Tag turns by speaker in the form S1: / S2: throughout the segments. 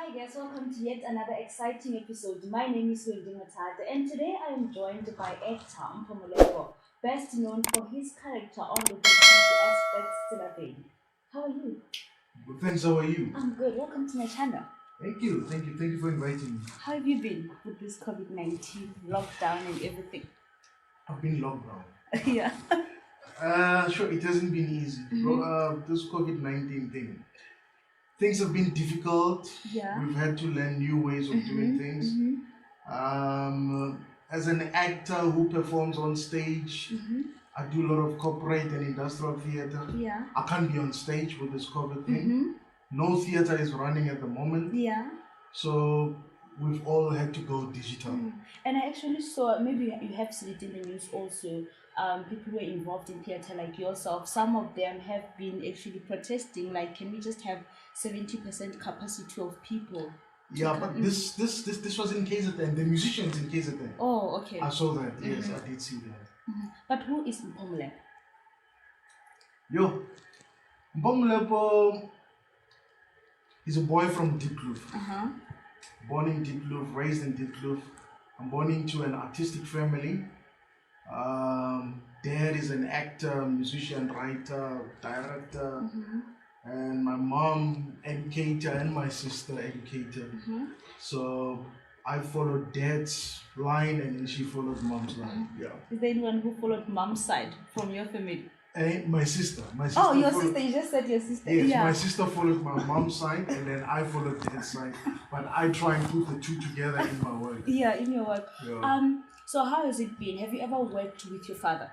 S1: Hi guys, welcome to yet another exciting episode. My name is Wendy Mothata and today I am joined by Actor Mpho Molepo, best known for his character on the BBC as Fats Tselapedi. How are you?
S2: Good, thanks, how are you?
S1: I'm good. Welcome to my channel.
S2: Thank you for inviting me.
S1: How have you been with this COVID-19 lockdown and everything?
S2: I've been locked down.
S1: Yeah.
S2: Sure, it hasn't been easy. This COVID-19 thing. Things have been difficult.
S1: Yeah.
S2: We've had to learn new ways of doing things. As an actor who performs on stage, I do a lot of corporate and industrial theater.
S1: Yeah.
S2: I can't be on stage with this COVID thing. No theater is running at the moment.
S1: Yeah.
S2: So we've all had to go digital.
S1: And I actually saw, maybe you have seen it in the news also, people who are involved in theatre like yourself, some of them have been actually protesting, like, can we just have 70% capacity of people?
S2: Yeah, but this was in KZN, the musicians in KZN.
S1: Oh, okay.
S2: I saw that, yes, I did see that.
S1: But who is Mpho Molepo?
S2: Yo, Mpho Molepo is a boy from Diepkloof. Born in Diepkloof, raised in Diepkloof. I'm born into an artistic family. Dad is an actor, musician, writer, director. And my mom, educator, and my sister, educator. So I followed dad's line and then she followed mom's line. Yeah.
S1: Is there anyone who followed mom's side from your family?
S2: And my sister.
S1: Oh, your sister. You just said your sister.
S2: Yes,
S1: yeah.
S2: My sister followed my mom's side and then I followed dad's side. But I try and put the two together in my work.
S1: Yeah, in your work.
S2: Yeah.
S1: So how has it been? Have you ever worked with your father?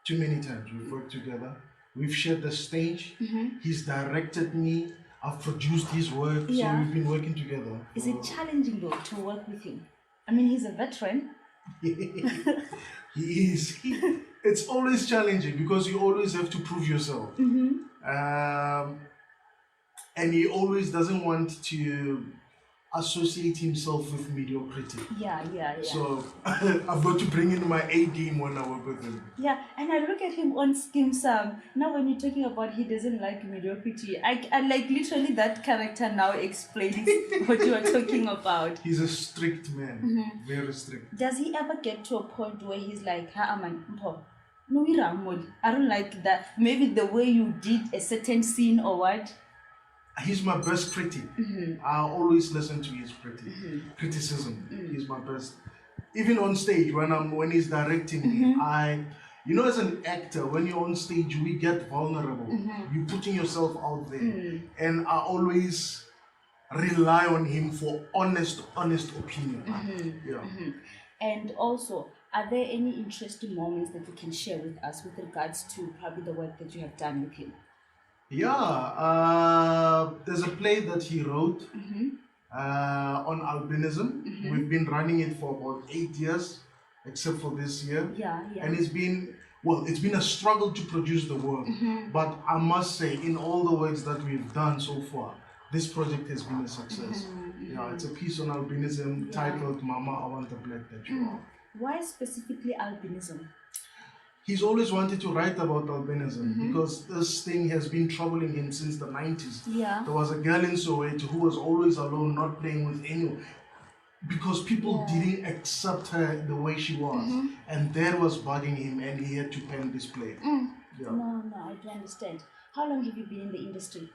S2: Too many times. We've worked together. We've shared the stage. He's directed me. I've produced his work.
S1: Yeah.
S2: So we've been working together.
S1: Is it challenging though to work with him? I mean, he's a veteran.
S2: He is. It's always challenging because you always have to prove yourself. And he always doesn't want to associate himself with mediocrity.
S1: Yeah.
S2: So I've got to bring in my A game when I work with him.
S1: Yeah, and I look at him on Skim Sam. Now when you're talking about he doesn't like mediocrity, I like literally that character now explains what you are talking about.
S2: He's a strict man, very strict.
S1: Does he ever get to a point where he's like, man, Mpho, no, I don't like that. Maybe the way you did a certain scene or what?
S2: He's my best critic. I always listen to his criticism. He's my best. Even on stage, when he's directing me, as an actor, when you're on stage, we get vulnerable. You're putting yourself out there. And I always rely on him for honest opinion.
S1: And also, are there any interesting moments that you can share with us with regards to probably the work that you have done with him?
S2: Yeah, there's a play that he wrote on albinism. We've been running it for about 8 years, except for this year.
S1: Yeah.
S2: And it's been a struggle to produce the work. But I must say, in all the works that we've done so far, this project has been a success. Yeah, it's a piece on albinism titled Mama, I Want the Black That You Are.
S1: Why specifically albinism?
S2: He's always wanted to write about albinism because this thing has been troubling him since the 90s.
S1: Yeah.
S2: There was a girl in Soweto who was always alone, not playing with anyone, because people didn't accept her the way she was. And that was bugging him and he had to pen this play. Yeah.
S1: No, I do understand. How long have you been in the industry?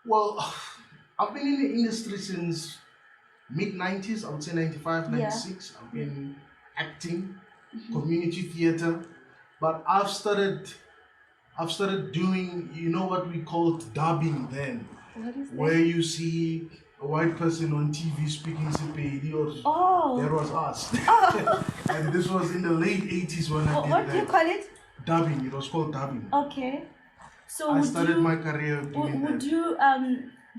S2: Well, I've been in the industry since mid-90s, I would say 95, 96. I've been acting, community theater. But I've started doing, what we called dubbing then.
S1: What is that?
S2: Where you see a white person on TV speaking Sepedi or that was us. And this was in the late 80s when I did
S1: what
S2: that.
S1: do you call it?
S2: Dubbing, it was called dubbing.
S1: Okay. So
S2: I started my career doing that.
S1: Would you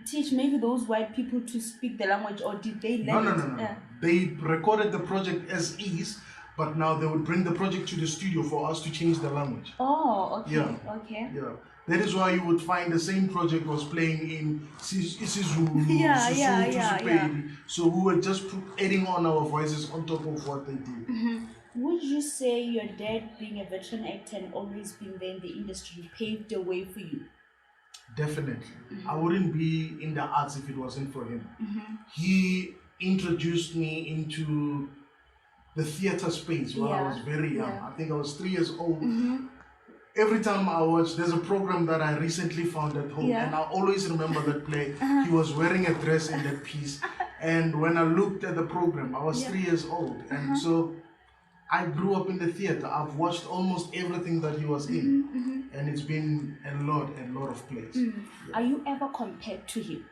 S1: teach maybe those white people to speak the language, or did they learn it?
S2: No. They recorded the project as is. But now they would bring the project to the studio for us to change the language.
S1: Oh, okay.
S2: Yeah.
S1: Okay.
S2: Yeah. That is why you would find the same project was playing in isiZulu,
S1: yeah.
S2: So we were just adding on our voices on top of what they did.
S1: Would you say your dad, being a veteran actor and always being there in the industry, paved the way for you?
S2: Definitely. I wouldn't be in the arts if it wasn't for him. He introduced me into the theater space when I was very young.
S1: Yeah.
S2: I think I was 3 years old. Every time I watch, there's a program that I recently found at home, and I always remember that play. He was wearing a dress in that piece, and when I looked at the program, I was 3 years old, and so I grew up in the theater. I've watched almost everything that he was in, and it's been a lot of plays.
S1: Are you ever compared to him?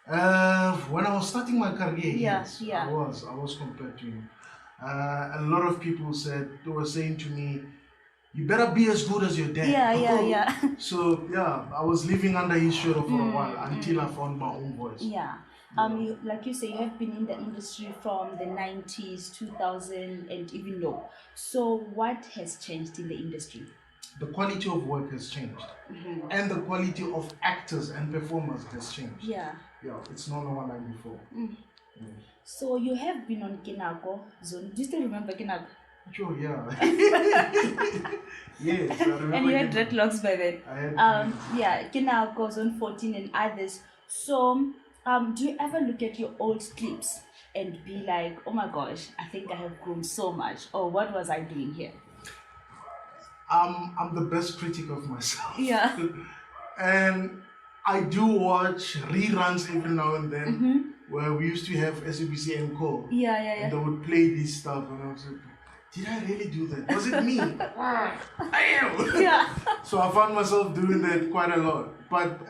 S2: When I was starting my career, yes,
S1: yeah.
S2: I was compared to him. A lot of people they were saying to me, you better be as good as your dad.
S1: Yeah.
S2: So yeah, I was living under his shadow for a while until I found my own voice.
S1: Yeah. Like you say, you have been in the industry from the 90s, 2000, and even now. So what has changed in the industry?
S2: The quality of work has changed, and the quality of actors and performers has changed.
S1: Yeah,
S2: it's no longer like before.
S1: So you have been on Kinako Zone. Do you still remember Kinako?
S2: Sure, yeah. Yes, I remember.
S1: And you had dreadlocks by then.
S2: I had.
S1: Kinako, Zone 14, and others. So, do you ever look at your old clips and be like, oh my gosh, I think I have grown so much, or what was I doing here?
S2: I'm the best critic of myself.
S1: Yeah.
S2: And I do watch reruns every now and then, where we used to have SABC and Co.
S1: Yeah.
S2: And they would play this stuff, and I was like, did I really do that? Was it me? I am.
S1: Yeah.
S2: So I found myself doing that quite a lot. But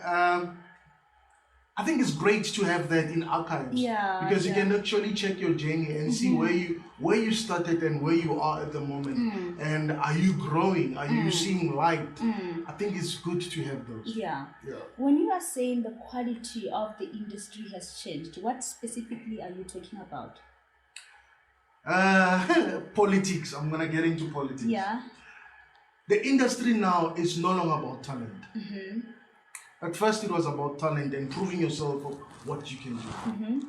S2: I think it's great to have that in archives.
S1: Yeah.
S2: Because you can actually check your journey and see where you started and where you are at the moment. And are you growing? Are you seeing light? I think it's good to have those.
S1: Yeah. When you are saying the quality of the industry has changed, what specifically are you talking about?
S2: Politics. I'm gonna get into politics.
S1: Yeah.
S2: The industry now is no longer about talent. At first, it was about talent and proving yourself of what you can do.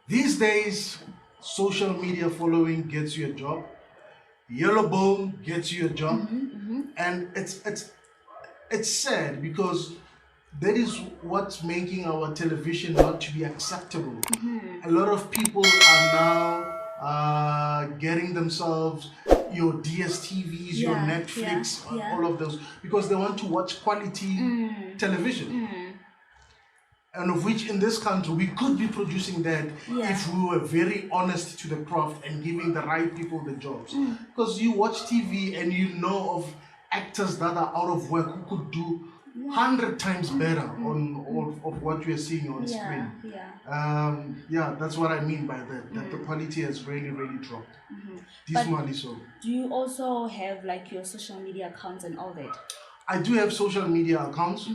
S2: These days, social media following gets you a job. Yellowbone gets you a job, and it's sad because that is what's making our television not to be acceptable. A lot of people are now getting themselves your DSTVs, your Netflix, all of those, because they want to watch quality television. And of which in this country we could be producing that if we were very honest to the craft and giving the right people the jobs. Because you watch TV and you know of actors that are out of work who could do 100 times better of what we are seeing on screen. That's what I mean by that. That the quality has really dropped. Dismally so.
S1: Do you also have like your social media accounts and all that?
S2: I do have social media accounts,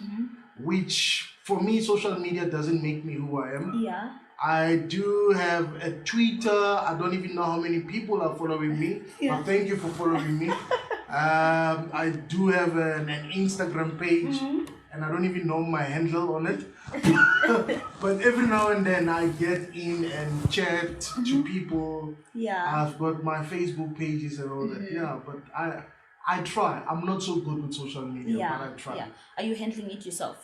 S2: which for me, social media doesn't make me who I am.
S1: Yeah.
S2: I do have a Twitter. I don't even know how many people are following me, but thank you for following me. I do have an Instagram page, and I don't even know my handle on it. But every now and then I get in and chat to people.
S1: Yeah.
S2: I've got my Facebook pages and all that. Yeah, but I try. I'm not so good with social media, but I try.
S1: Yeah. Are you handling it yourself?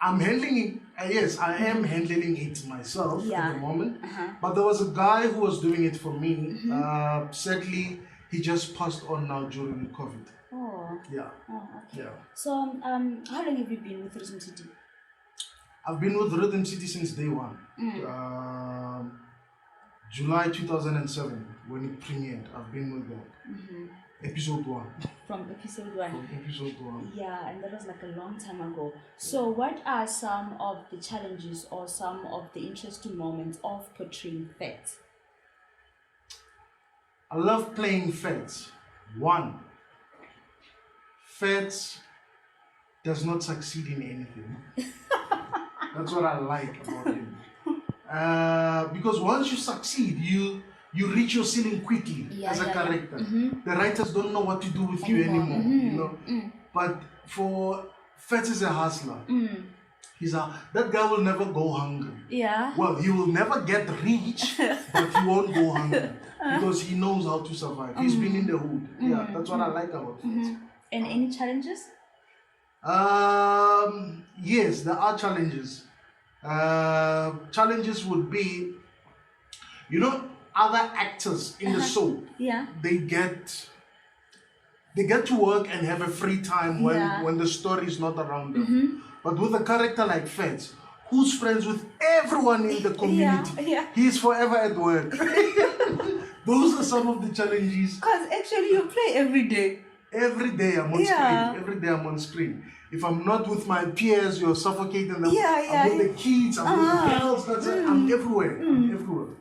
S2: I'm handling it, yes, I am handling it myself at the moment. But there was a guy who was doing it for me. Sadly, he just passed on now during COVID.
S1: Oh.
S2: Yeah.
S1: Oh, okay.
S2: Yeah.
S1: So, how long have you been with Rhythm City?
S2: I've been with Rhythm City since day one. July 2007, when it premiered. I've been with them. Episode 1.
S1: From episode 1?
S2: From episode 1.
S1: Yeah, and that was like a long time ago. So what are some of the challenges or some of the interesting moments of portraying Fats?
S2: I love playing Fats. 1. Fats does not succeed in anything. That's what I like about him. Because once you succeed, you reach your ceiling quickly as a character. The writers don't know what to do with you anymore, you know. But for Fats is a hustler. That guy will never go hungry.
S1: Yeah.
S2: Well, he will never get rich, but he won't go hungry because he knows how to survive. He's been in the hood. Yeah, that's what I like about Fats.
S1: And any challenges?
S2: Yes, there are challenges. Challenges would be, you know, other actors in the soap.
S1: Yeah.
S2: They get to work and have a free time when the story is not around them. But with a character like Fats, who's friends with everyone in the community, he's forever at work. Those are some of the challenges.
S1: Because actually you play every day.
S2: Every day I'm on screen. Every day I'm on screen. If I'm not with my peers, you're suffocating them. I'm with the kids, I'm with the girls. That's it. I'm everywhere. I'm everywhere.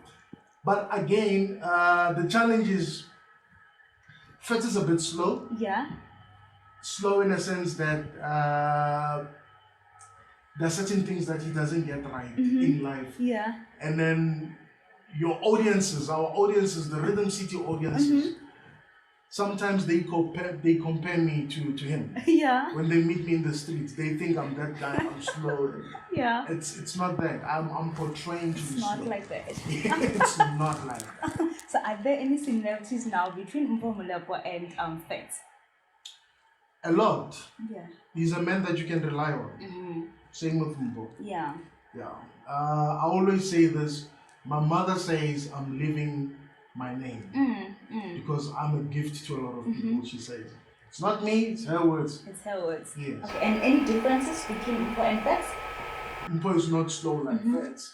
S2: But again, the challenge is Fats is a bit slow.
S1: Yeah.
S2: Slow in a sense that there are certain things that he doesn't get right in life.
S1: Yeah.
S2: And then our audiences, the Rhythm City audiences, sometimes they compare me to him.
S1: Yeah.
S2: When they meet me in the streets, they think I'm that guy. I'm slow.
S1: Yeah.
S2: It's not that. I'm portraying to be slow.
S1: It's not like that.
S2: It's not like that.
S1: So are there any similarities now between Mpho Molepo and Fats?
S2: A lot.
S1: Yeah.
S2: He's a man that you can rely on. Same with Mpho.
S1: Yeah.
S2: Yeah. I always say this. My mother says I'm living my name because I'm a gift to a lot of people. She says it's not me, it's her words.
S1: It's her words.
S2: Yes.
S1: Okay. And any differences between Mpho and Fats?
S2: Mpho is not slow like Fats.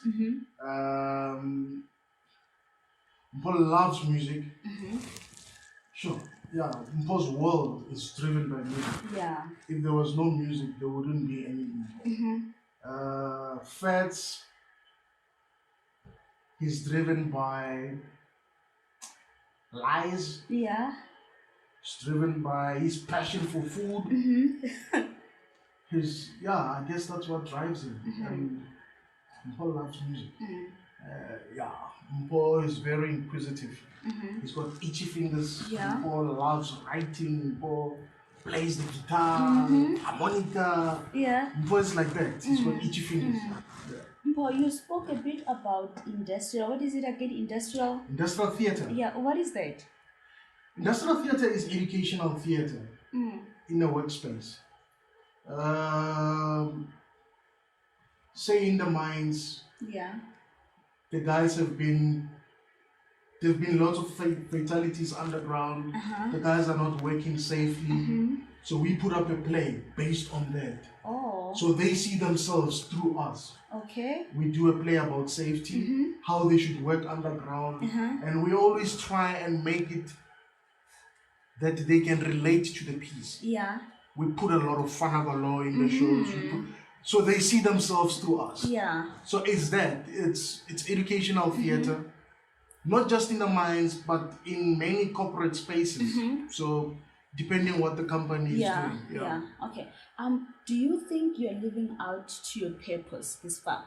S2: Mpho loves music. Sure. Yeah. Mpho's world is driven by music.
S1: Yeah.
S2: If there was no music, there wouldn't be any Mpho. Fats, he's driven by lies.
S1: Yeah.
S2: He's driven by his passion for food. I guess that's what drives him. And Mpho loves music. Mpho is very inquisitive. He's got itchy fingers.
S1: Yeah.
S2: Mpho loves writing. Mpho plays the guitar, harmonica.
S1: Yeah.
S2: Mpho is like that. He's got itchy fingers.
S1: Mpho, you spoke a bit about industrial. What is it again? Industrial
S2: theater.
S1: Yeah. What is that?
S2: Industrial theater is educational theater in a workspace. Say in the mines.
S1: Yeah.
S2: The guys there've been lots of fatalities underground. The guys are not working safely. So we put up a play based on that.
S1: Oh.
S2: So they see themselves through us.
S1: Okay.
S2: We do a play about safety, how they should work underground, and we always try and make it that they can relate to the piece.
S1: Yeah.
S2: We put a lot of fanagolo in the shows. So they see themselves through us.
S1: Yeah.
S2: So it's educational theater, not just in the mines, but in many corporate spaces. So depending what the company is doing.
S1: Yeah. Okay. Do you think you're living out to your purpose this far?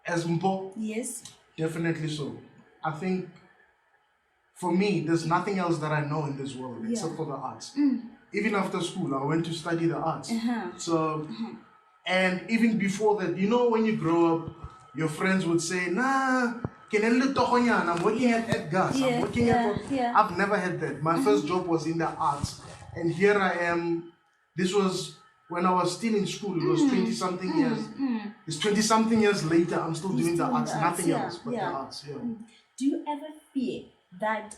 S2: As Mpho?
S1: Yes.
S2: Definitely so. I think for me, there's nothing else that I know in this world except for the arts. Even after school, I went to study the arts. So, and even before that, you know, when you grow up, your friends would say, nah, I'm working at Edgar's, I'm working at... I've never had that. My first job was in the arts. And here I am. This was when I was still in school. It was 20-something years. It's 20-something years later, I'm still doing the arts. Nothing else but the arts.
S1: Do you ever fear that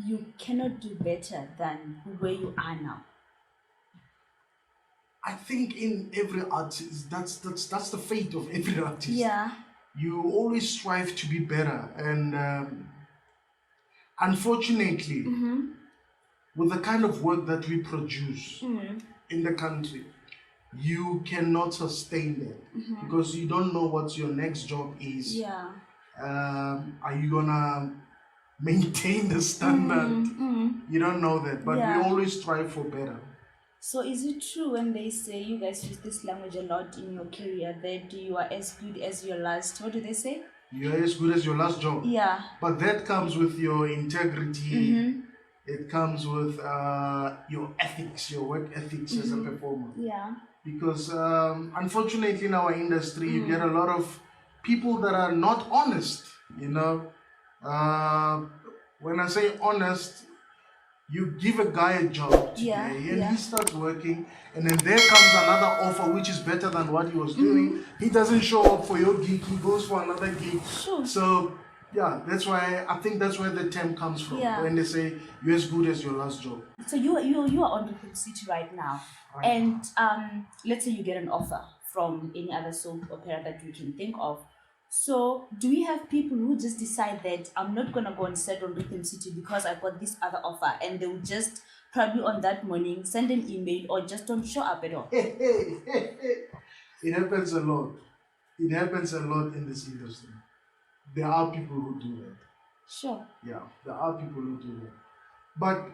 S1: you cannot do better than where you are now?
S2: I think in every artist, that's the fate of every artist.
S1: Yeah.
S2: You always strive to be better, and unfortunately, with the kind of work that we produce in the country, you cannot sustain that because you don't know what your next job is.
S1: Yeah.
S2: Are you gonna maintain the standard? You don't know that, but we always strive for better.
S1: So is it true when they say you guys use this language a lot in your career that you are as good as your last, what do they say?
S2: You're as good as your last job.
S1: Yeah.
S2: But that comes with your integrity. It comes with your ethics, your work ethics as a performer.
S1: Yeah.
S2: Because unfortunately in our industry, you get a lot of people that are not honest, you know. When I say honest, You give a guy a job today,
S1: Yeah,
S2: and
S1: yeah.
S2: he starts working, and then there comes another offer which is better than what he was doing. He doesn't show up for your gig, he goes for another gig.
S1: Sure.
S2: So yeah, that's why I think that's where the term comes from.
S1: Yeah.
S2: When they say you're as good as your last job.
S1: So you are on Rhythm City right now,
S2: Right.
S1: and let's say you get an offer from any other soap opera that you can think of. So do we have people who just decide that I'm not gonna go and set on Rhythm City because I got this other offer, and they will just probably on that morning send an email or just don't show up at all?
S2: It happens a lot. It happens a lot in this industry. There are people who do that.
S1: Sure.
S2: Yeah, there are people who do that. But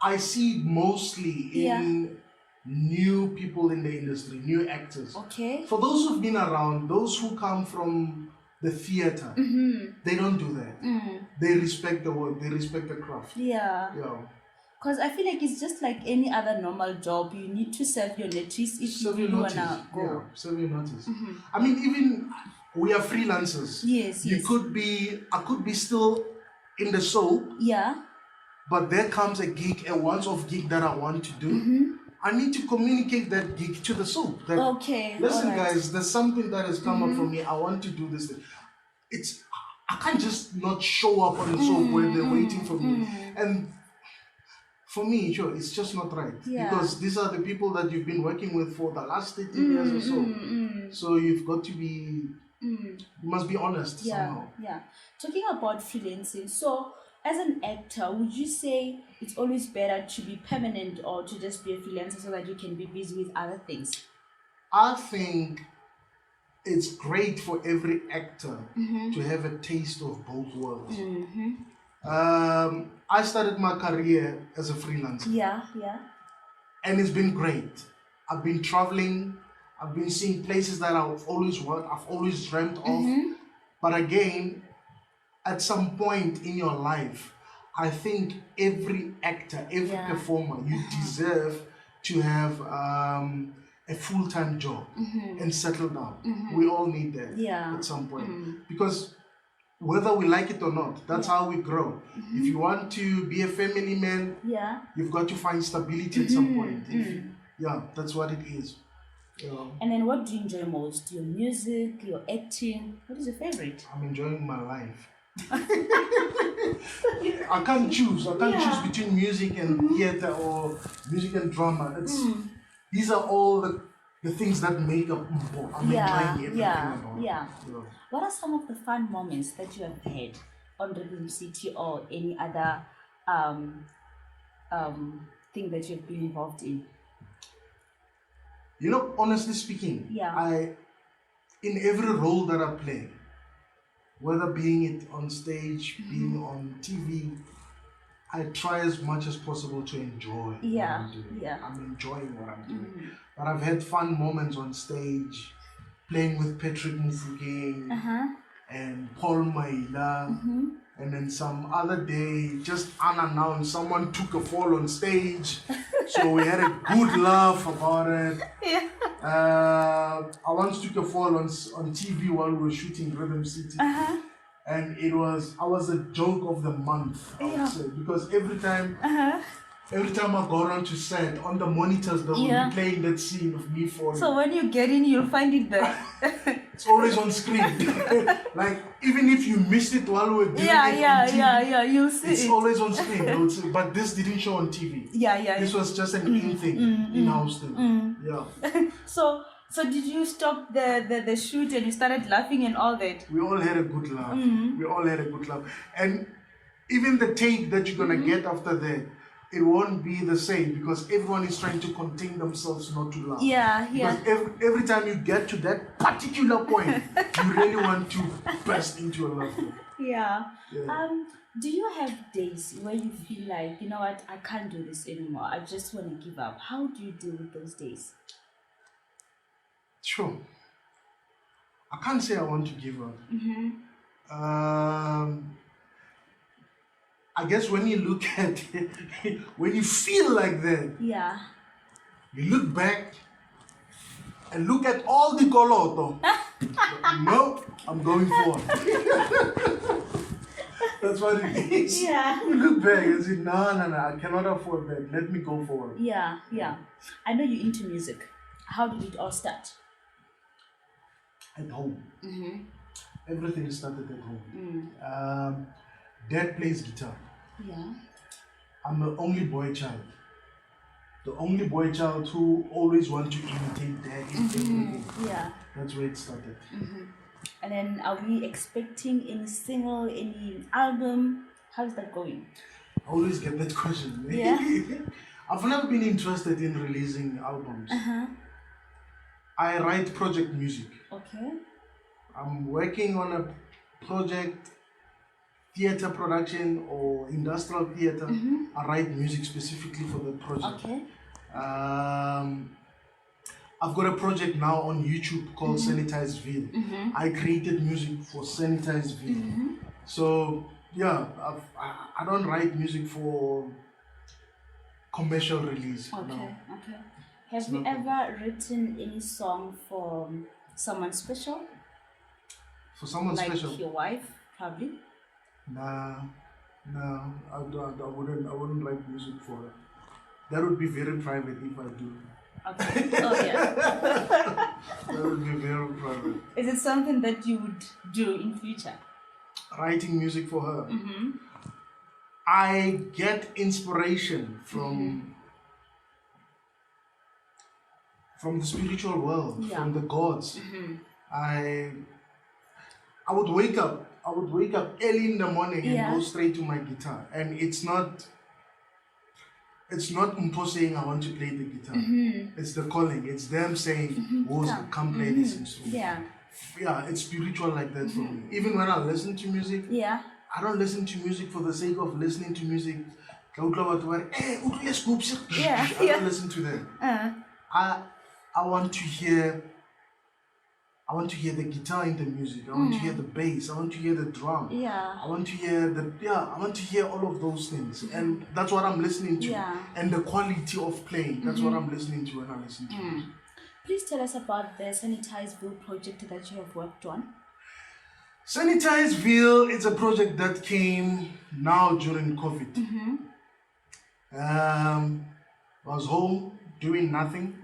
S2: I see it mostly in new people in the industry, new actors.
S1: Okay.
S2: For those who've been around, those who come from the theater, they don't do that. They respect the work, they respect the craft.
S1: Yeah.
S2: Yeah.
S1: Because I feel like it's just like any other normal job. You need to serve your notice if
S2: Serve
S1: you
S2: your
S1: really
S2: notice.
S1: wanna go.
S2: Yeah, serve your notice. I mean, even we are freelancers.
S1: Yes,
S2: You
S1: yes.
S2: I could be still in the soap,
S1: Yeah.
S2: but there comes a gig, a once-off gig that I want to do. I need to communicate that gig to the soap. That,
S1: Okay.
S2: listen,
S1: alright.
S2: guys, there's something that has come up for me. I want to do this thing. I can't just not show up on the soap where they're waiting for me. And for me, sure, it's just not right.
S1: Yeah.
S2: Because these are the people that you've been working with for the last 30 years or so. So you've got to be, you must be honest somehow.
S1: Yeah. Talking about freelancing, so as an actor, would you say it's always better to be permanent or to just be a freelancer so that you can be busy with other things?
S2: I think it's great for every actor to have a taste of both worlds. I started my career as a freelancer.
S1: Yeah.
S2: And it's been great. I've been traveling. I've been seeing places that I've always dreamt of. But again, at some point in your life, I think every actor, every performer, you deserve to have a full-time job and settle down. We all need that at some point. Because whether we like it or not, that's how we grow. If you want to be a family man, you've got to find stability at some point. That's what it is.
S1: And then what do you enjoy most? Your music, your acting? What is your favorite?
S2: I'm enjoying my life. I can't choose. I can't choose between music and theater or music and drama. These are all the things that make up Mpho. I'm enjoying everything about it.
S1: What are some of the fun moments that you have had on Rhythm City or any other thing that you've been involved in?
S2: You know, honestly speaking, in every role that I play, whether being it on stage, being on TV, I try as much as possible to enjoy what I'm doing. I'm enjoying what I'm doing. But I've had fun moments on stage, playing with Patrick Mufugeng and Paul Maila. And then some other day, just unannounced, someone took a fall on stage. So we had a good laugh about it. I once took a fall on TV while we were shooting Rhythm City. And I was a joke of the month, I would say. Because every time I go around to set, on the monitors, they will be playing that scene of me falling.
S1: So when you get in, you'll find it there.
S2: It's always on screen. Like, even if you missed it while we were doing it on TV,
S1: you'll see
S2: it's always on screen. They would say, but this didn't show on TV. This was just an in-thing, in-house thing.
S1: So did you stop the shoot and you started laughing and all that?
S2: We all had a good laugh. We all had a good laugh. And even the take that you're going to get after that, it won't be the same because everyone is trying to contain themselves not to laugh. Because every time you get to that particular point, you really want to burst into a laughter.
S1: Do you have days where you feel like, you know what, I can't do this anymore, I just want to give up? How do you deal with those days?
S2: Sure. I can't say I want to give up. I guess when you look at it, when you feel like that, you look back and look at all the goloto. No, I'm going forward. That's what it is.
S1: Yeah.
S2: You look back and say, no, I cannot afford that. Let me go for it.
S1: Yeah. I know you're into music. How did it all start?
S2: At home. Everything started at home. Dad plays guitar.
S1: Yeah.
S2: I'm the only boy child. The only boy child who always want to imitate dad in everything.
S1: Yeah.
S2: That's where it started.
S1: And then are we expecting any single, any album? How's that going?
S2: I always get that question.
S1: Yeah.
S2: I've never been interested in releasing albums. I write project music.
S1: Okay.
S2: I'm working on a project, theater production or industrial theater. I write music specifically for the project.
S1: Okay.
S2: I've got a project now on YouTube called Sanitized Veil. I created music for Sanitized Veil. So yeah, I don't write music for commercial release.
S1: Okay.
S2: No.
S1: Okay. Have you ever written any song for someone special?
S2: For someone
S1: like
S2: special?
S1: your wife, probably?
S2: Nah, I wouldn't write music for her. That would be very private if I do.
S1: Okay. Oh yeah.
S2: That would be very private.
S1: Is it something that you would do in future?
S2: Writing music for her. I get inspiration from the spiritual world, from the gods. I would wake up early in the morning and go straight to my guitar, and it's not Mpho saying I want to play the guitar. It's the calling. It's them saying, "Woza, come play this instrument." Yeah, it's spiritual like that for me. Even when I listen to music, I don't listen to music for the sake of listening to music. I don't listen to them. I want to hear the guitar in the music. I want to hear the bass. I want to hear the drum. I want to hear all of those things. And that's what I'm listening to. And the quality of playing. That's what I'm listening to when I listen to music.
S1: Please tell us about the Sanitized Veil project that you have worked on.
S2: Sanitized Veil is a project that came now during COVID. I was home doing nothing.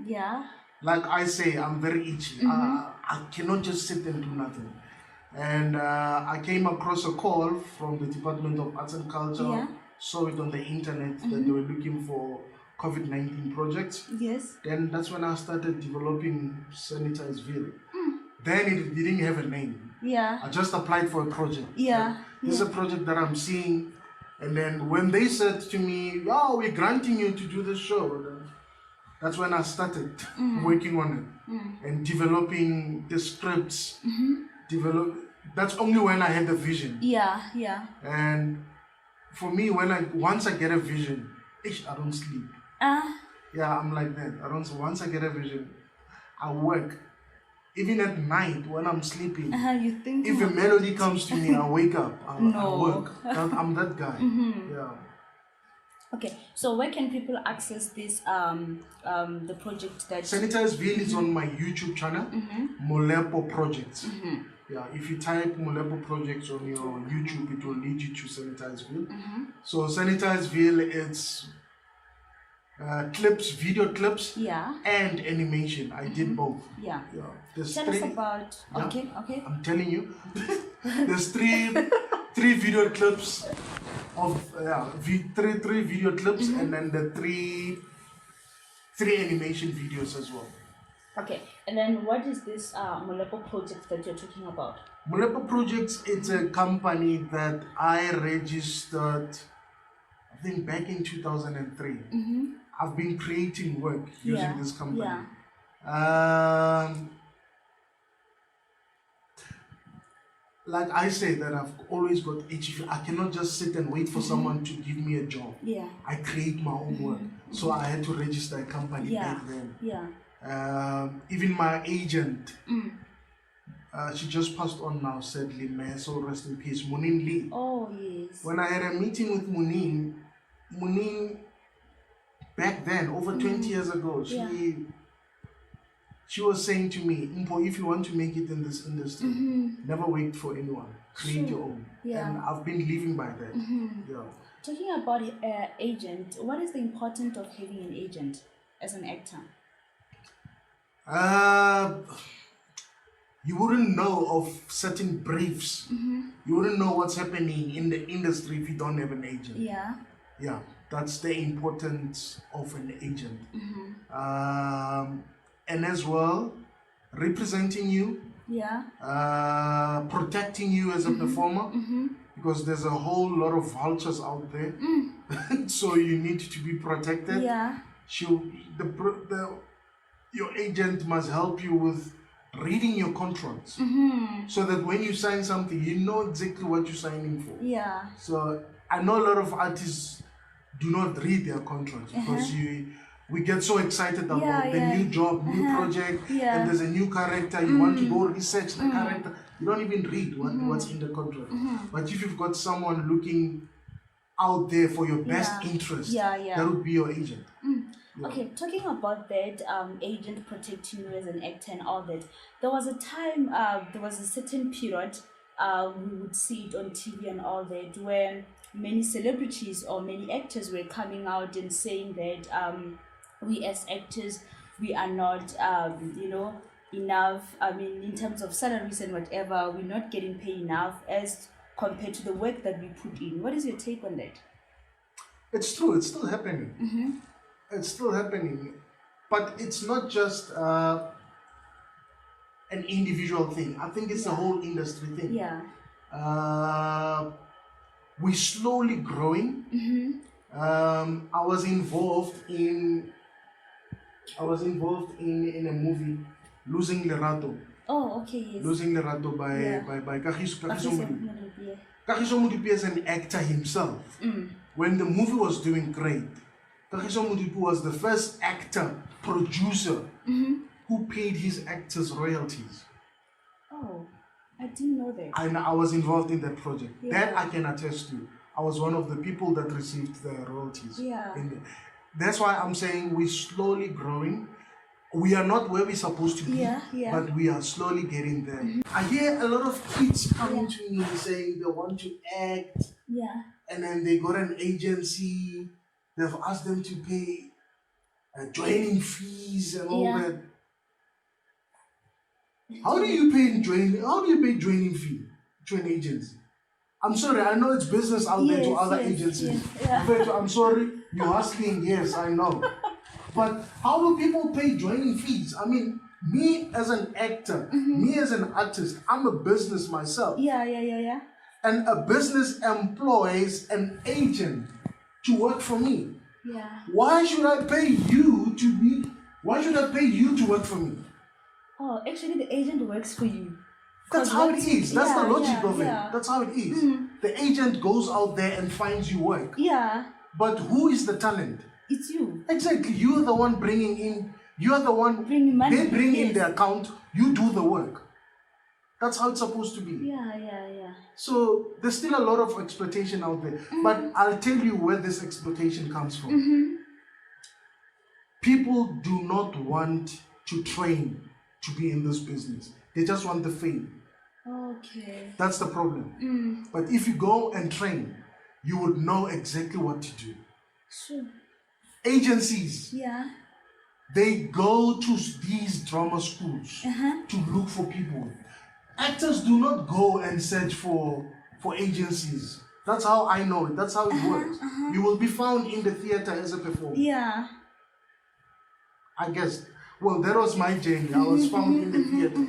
S2: Like I say, I'm very itchy. I cannot just sit and do nothing. And I came across a call from the Department of Arts and Culture, saw it on the internet that they were looking for COVID-19 projects. Then that's when I started developing Sanitized Veil. Then it didn't have a name. I just applied for a project. This is a project that I'm seeing. And then when they said to me, "Oh, we're granting you to do this show," that's when I started working on it and developing the scripts. That's only when I had the vision. And for me, once I get a vision, I don't sleep. I'm like that. Once I get a vision, I work. Even at night when I'm sleeping,
S1: you think
S2: if a melody comes to me, I wake up. I work. I'm that guy.
S1: Okay, so where can people access this the project that
S2: Sanitized Veil is on my YouTube channel, Molepo Projects. If you type Molepo Projects on your YouTube, it will lead you to Sanitized Veil. So Sanitized Veil, it's video clips, and animation. I did both.
S1: Tell us about. Okay.
S2: I'm telling you, there's three video clips of three video clips, and then the three animation videos as well.
S1: Okay, and then what is this Molepo project that you're talking about?
S2: Molepo Projects, it's a company that I registered, I think back in 2003. I've been creating work using this company. Like I say that I've always got itchy. I cannot just sit and wait for someone to give me a job. I create my own work. So I had to register a company back then. Even my agent, she just passed on now, sadly. May her soul rest in peace. Munin Lee.
S1: Oh, yes.
S2: When I had a meeting with Munin back then, over 20 years ago, She was saying to me, Mpho, if you want to make it in this industry, never wait for anyone. Create your own.
S1: Yeah.
S2: And I've been living by that. Yeah.
S1: Talking about agent, what is the importance of having an agent as an actor?
S2: You wouldn't know of certain briefs. You wouldn't know what's happening in the industry if you don't have an agent.
S1: Yeah.
S2: Yeah, that's the importance of an agent. And as well, representing you, protecting you as a performer, because there's a whole lot of vultures out there. So you need to be protected.
S1: Yeah.
S2: Your agent must help you with reading your contracts, so that when you sign something, you know exactly what you're signing for.
S1: Yeah.
S2: So I know a lot of artists do not read their contracts because we get so excited about the new job, new project, and there's a new character. You want to go research the character. You don't even read what's in the contract. But if you've got someone looking out there for your best interest, that would be your agent.
S1: Okay, talking about that, agent protecting you as an actor and all that, there was a time, there was a certain period, we would see it on TV and all that, where many celebrities or many actors were coming out and saying that we as actors, we are not, enough, in terms of salaries and whatever, we're not getting paid enough as compared to the work that we put in. What is your take on that?
S2: It's true, it's still happening. It's still happening, but it's not just an individual thing. I think it's a whole industry thing.
S1: Yeah.
S2: We're slowly growing. I was involved in a movie, Losing Lerato.
S1: Oh, okay, yes.
S2: Losing Lerato by Kagiso Molepo. Kagiso Molepo is an actor himself. When the movie was doing great, Kagiso Molepo was the first actor, producer, who paid his actors royalties.
S1: Oh, I didn't know that.
S2: And I was involved in that project. That I can attest to. I was one of the people that received the royalties.
S1: Yeah.
S2: That's why I'm saying we're slowly growing. We are not where we're supposed to be, but we are slowly getting there. I hear a lot of kids coming to me saying they want to act, and then they got an agency. They've asked them to pay joining fees and all that. How do you pay joining fee to an agency? I'm sorry, I know it's business out there to other agencies. I'm sorry, you're asking, yes, I know. But how do people pay joining fees? I mean, me as an actor, me as an artist, I'm a business myself.
S1: Yeah.
S2: And a business employs an agent to work for me.
S1: Yeah.
S2: Why should I pay you to work for me?
S1: Oh, actually the agent works for you.
S2: That's how it is. That's the logic of it. That's how it is. The agent goes out there and finds you work.
S1: Yeah.
S2: But who is the talent?
S1: It's you.
S2: Exactly. You're the one bringing in, you're the one,
S1: bringing money.
S2: They bring in the account, you do the work. That's how it's supposed to be.
S1: Yeah.
S2: So there's still a lot of exploitation out there. But I'll tell you where this exploitation comes from. People do not want to train to be in this business. They just want the fame.
S1: Okay.
S2: That's the problem. But if you go and train, you would know exactly what to do.
S1: Sure.
S2: Agencies.
S1: Yeah.
S2: They go to these drama schools to look for people. Actors do not go and search for agencies. That's how I know it. That's how it works. You will be found in the theater as a performer.
S1: Yeah.
S2: I guess. Well, that was my journey. I was found in the theater.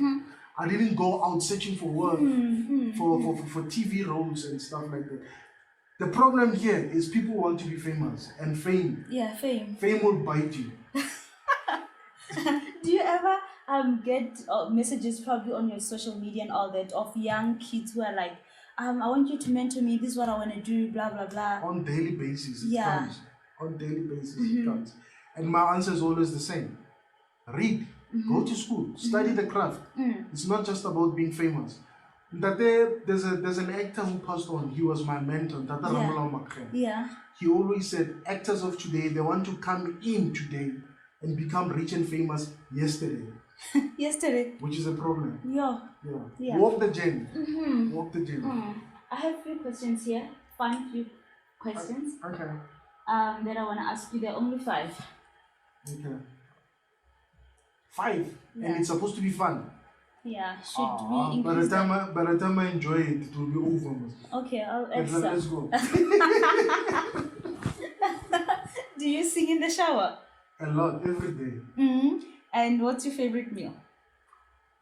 S2: I didn't go out searching for work, for TV roles and stuff like that. The problem here is people want to be famous, and fame.
S1: Yeah, fame.
S2: Fame will bite you.
S1: Do you ever get messages probably on your social media and all that of young kids who are like, I want you to mentor me, this is what I want to do, blah, blah, blah.
S2: On daily basis it comes. On daily basis it comes. And my answer is always the same. Read. Go to school. Study the craft. It's not just about being famous. There's an actor who passed on. He was my mentor,
S1: Yeah.
S2: He always said, actors of today, they want to come in today and become rich and famous yesterday.
S1: Yesterday.
S2: which is a problem.
S1: Yeah.
S2: Yeah.
S1: Yeah.
S2: Walk the journey. Walk the journey.
S1: I have a few questions here. Fun few questions.
S2: Okay.
S1: That I want to ask you. There are only 5.
S2: Okay. 5,
S1: Yeah.
S2: and it's supposed to be fun.
S1: Yeah. Should we
S2: By the
S1: increase that?
S2: by the time I enjoy it, it will be over.
S1: Okay, I'll add
S2: Let's
S1: some.
S2: go.
S1: Do you sing in the shower?
S2: A lot, every day.
S1: And what's your favorite meal?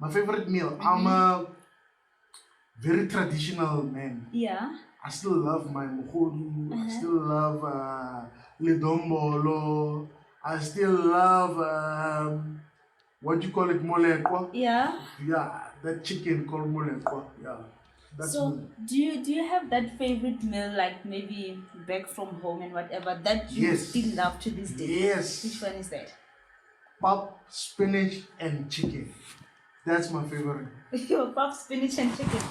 S2: My favorite meal. I'm a very traditional man.
S1: Yeah.
S2: I still love my mohodu. I still love ledombolo. I still love what do you call it, molepo?
S1: Yeah.
S2: Yeah, that chicken called molepo. Yeah. That's
S1: So
S2: me.
S1: do you have that favorite meal, like maybe back from home and whatever, that you
S2: Yes.
S1: still love to this day?
S2: Yes.
S1: Which one is that?
S2: Pop, spinach, and chicken. That's my favorite.
S1: Your pop, spinach and chicken.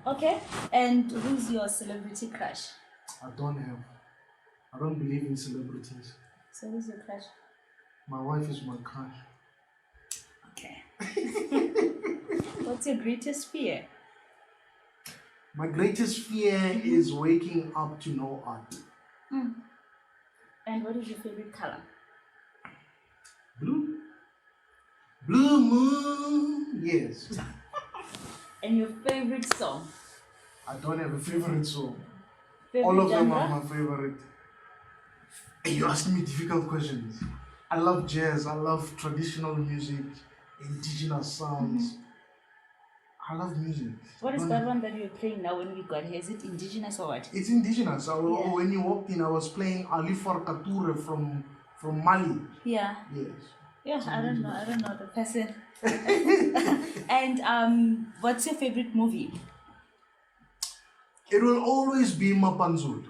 S1: Okay. And who's your celebrity crush?
S2: I don't believe in celebrities.
S1: So who's your crush?
S2: My wife is my crush.
S1: Okay. What's your greatest fear?
S2: My greatest fear is waking up to no art.
S1: And what is your favorite color?
S2: Blue. Blue moon. Yes.
S1: And your favorite song?
S2: I don't have a favorite song.
S1: Favorite
S2: All of them
S1: genre?
S2: are my favorite. Hey, you're asking me difficult questions. I love jazz. I love traditional music, indigenous sounds. I love music.
S1: What is that one that you're playing now when we got here? Is it indigenous or what?
S2: It's indigenous. When you walked in, I was playing Ali Farkature from Mali.
S1: Yeah.
S2: Yes.
S1: Yeah, I don't know the person. And what's your favorite movie?
S2: It will always be Mapanzul.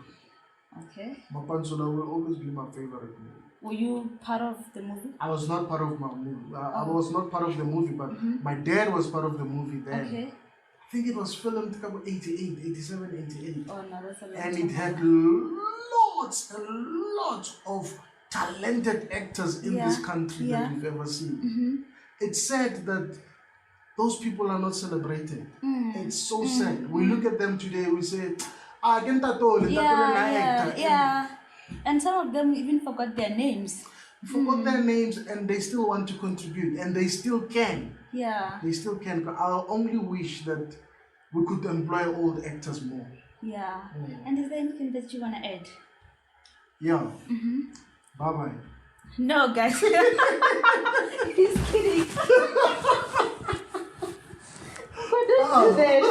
S1: Okay.
S2: Mapanzula will always be my favorite movie.
S1: Were you part of the movie?
S2: I was not part of my movie. I was not part of the movie, but my dad was part of the movie then.
S1: Okay.
S2: I think it was filmed about 88, 87, 88.
S1: Oh no, that's a long
S2: And
S1: time
S2: it had lots and lots of talented actors in this country that we've ever seen. It's sad that those people are not celebrated. It's so sad. We look at them today, we say,
S1: yeah. And some of them even forgot their names.
S2: Forgot their names, and they still want to contribute, and they still can.
S1: Yeah.
S2: They still can. I only wish that we could employ old actors more.
S1: Yeah. And is there anything that you want to add?
S2: Yeah. Bye bye.
S1: No, guys. He's kidding. But don't do that.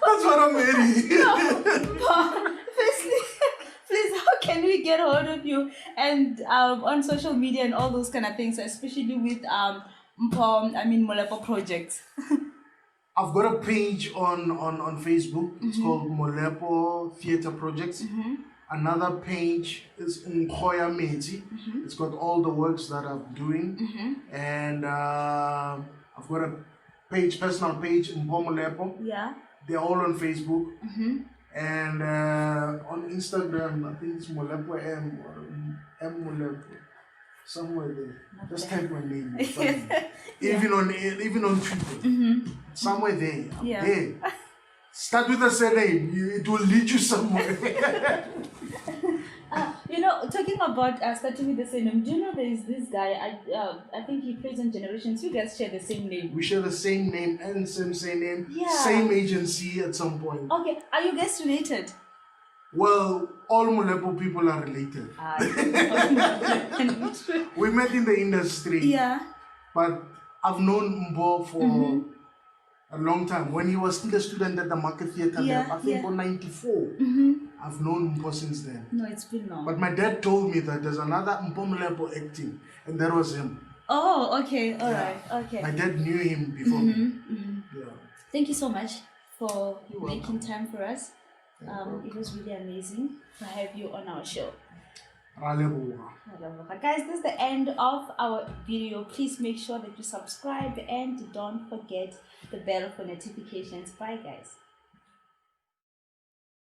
S2: That's what I'm ready.
S1: Firstly, please, how can we get hold of you and on social media and all those kind of things, especially with Molepo projects?
S2: I've got a page on Facebook. It's called Molepo Theatre Projects. Another page is Nkhoya Meti. It's got all the works that I'm doing. And I've got a personal page, Mpho Molepo.
S1: Yeah.
S2: They're all on Facebook. And on Instagram, I think it's Molepo M or M Molepo. Somewhere there. Okay. Just type my name. Even on Twitter. Somewhere there.
S1: Yeah.
S2: There. Start with a surname. It will lead you somewhere.
S1: Talking about starting with the same name, do you know there is this guy, I think he plays on Generations. You guys share the same name.
S2: We share the same name and same name.
S1: Yeah.
S2: Same agency at some point.
S1: Okay. Are you guys related?
S2: Well, all Molepo people are related. We met in the industry.
S1: Yeah.
S2: But I've known Mpho for a long time. When he was still a student at the Market Theatre, I think on 94. I've known Mpho since then.
S1: No, it's been long.
S2: But my dad told me that there's another Mpho Molepo acting, and that was him.
S1: Oh, okay. All right. Okay.
S2: My dad knew him before me. Yeah.
S1: Thank you so much for making time for us. It was really amazing to have you on our show. Guys, this is the end of our video. Please make sure that you subscribe and don't forget the bell for notifications. Bye, guys.